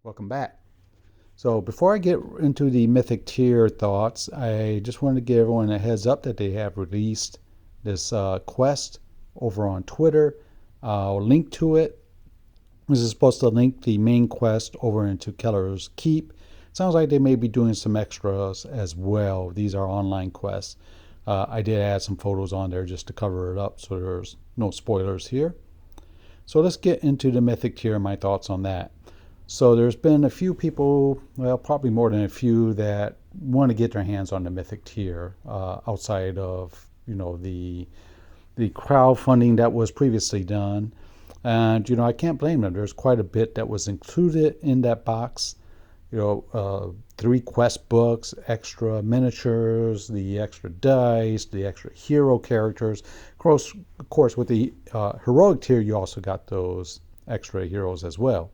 Welcome back. So before I get into the Mythic Tier thoughts, I just wanted to give everyone a heads up that they have released this quest over on Twitter. I'll link to it. This is supposed to link the main quest over into Keller's Keep. Sounds like they may be doing some extras as well. These are online quests. I did add some photos on there just to cover it up so there's no spoilers here. So let's get into the Mythic Tier and my thoughts on that. So there's been a few people, well, probably more than a few, that want to get their hands on the Mythic Tier outside of, the crowdfunding that was previously done. And, I can't blame them. There's quite a bit that was included in that box. 3 quest books, extra miniatures, the extra dice, the extra hero characters. Of course, with the heroic tier, you also got those extra heroes as well.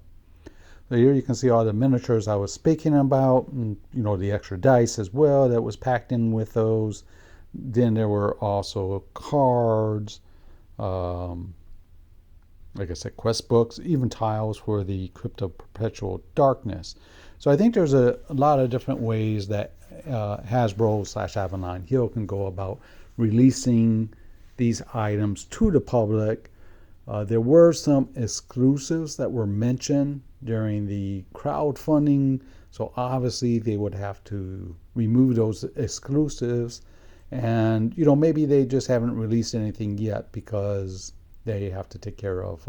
So here you can see all the miniatures I was speaking about, and, the extra dice as well that was packed in with those. Then there were also cards, like I said, quest books, even tiles for the Crypt of Perpetual Darkness. So I think there's a lot of different ways that Hasbro/Avalon Hill can go about releasing these items to the public. There were some exclusives that were mentioned during the crowdfunding, so obviously they would have to remove those exclusives, and maybe they just haven't released anything yet because they have to take care of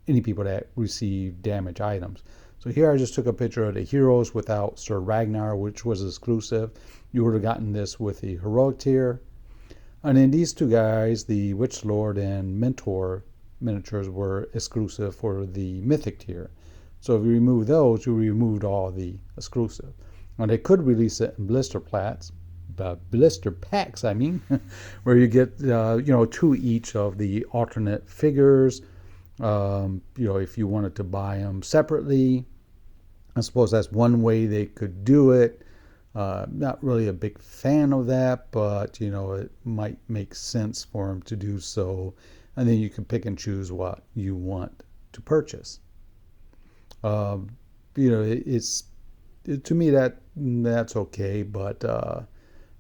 any people that receive damaged items. So here I just took a picture of the heroes without Sir Ragnar, which was exclusive. You would have gotten this with the heroic tier. And then these two guys, the Witch Lord and Mentor miniatures, were exclusive for the Mythic tier. So if you remove those, you removed all the exclusive. Now they could release it in blister packs, where you get 2 each of the alternate figures. If you wanted to buy them separately, I suppose that's one way they could do it. Not really a big fan of that, but it might make sense for them to do so, and then you can pick and choose what you want to purchase. It's to me that's okay, but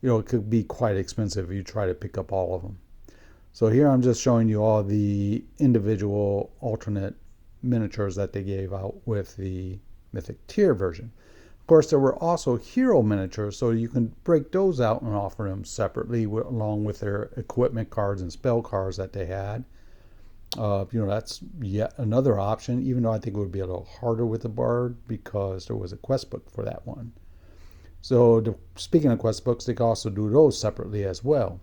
it could be quite expensive if you try to pick up all of them. So here I'm just showing you all the individual alternate miniatures that they gave out with the Mythic Tier version. Of course, there were also hero miniatures, so you can break those out and offer them separately along with their equipment cards and spell cards that they had. That's yet another option, even though I think it would be a little harder with the Bard because there was a quest book for that one. So speaking of quest books, they can also do those separately as well.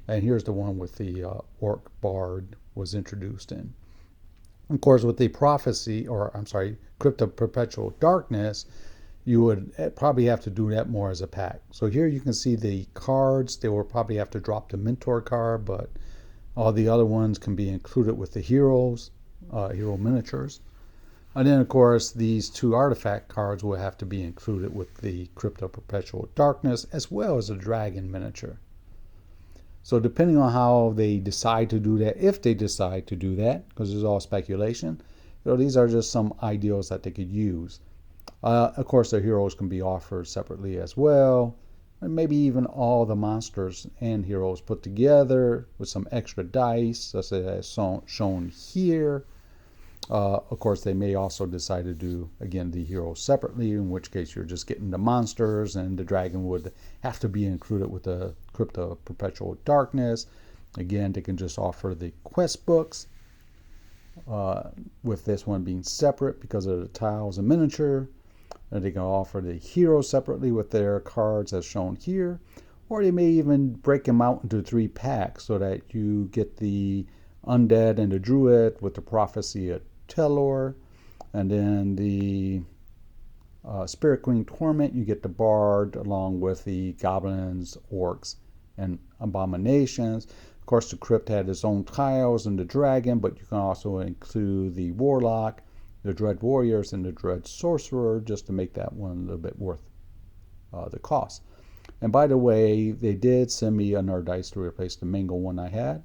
And here's the one with the Orc Bard was introduced in. Of course, with the Crypt of Perpetual Darkness, you would probably have to do that more as a pack. So here you can see the cards. They will probably have to drop the Mentor card, but all the other ones can be included with the heroes, hero miniatures. And then, of course, these 2 artifact cards will have to be included with the Crypt of Perpetual Darkness, as well as a dragon miniature. So depending on how they decide to do that, if they decide to do that, because it's all speculation, these are just some ideals that they could use. Of course, the heroes can be offered separately as well, and maybe even all the monsters and heroes put together with some extra dice, such as shown here. Of course, they may also decide to do, again, the heroes separately, in which case you're just getting the monsters, and the dragon would have to be included with the Crypt of Perpetual Darkness. Again, they can just offer the quest books, with this one being separate because of the tiles and miniature. And they can offer the heroes separately with their cards as shown here. Or they may even break them out into 3 packs so that you get the Undead and the Druid with the Prophecy of Telor, and then the Spirit Queen Torment, you get the Bard along with the Goblins, Orcs, and Abominations. Of course, the Crypt had its own tiles and the Dragon, but you can also include the Warlock, the Dread Warriors, and the Dread Sorcerer, just to make that one a little bit worth the cost. And by the way, they did send me another dice to replace the Mango one I had.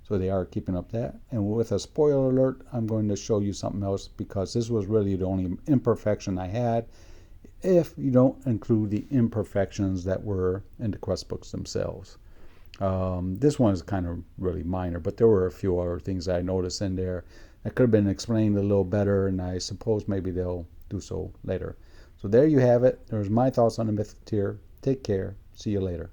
So they are keeping up that. And with a spoiler alert, I'm going to show you something else, because this was really the only imperfection I had, if you don't include the imperfections that were in the quest books themselves. This one is kind of really minor, but there were a few other things I noticed in there that could have been explained a little better, and I suppose maybe they'll do so later. So there you have it. There's my thoughts on the Mythic Tier. Take care. See you later.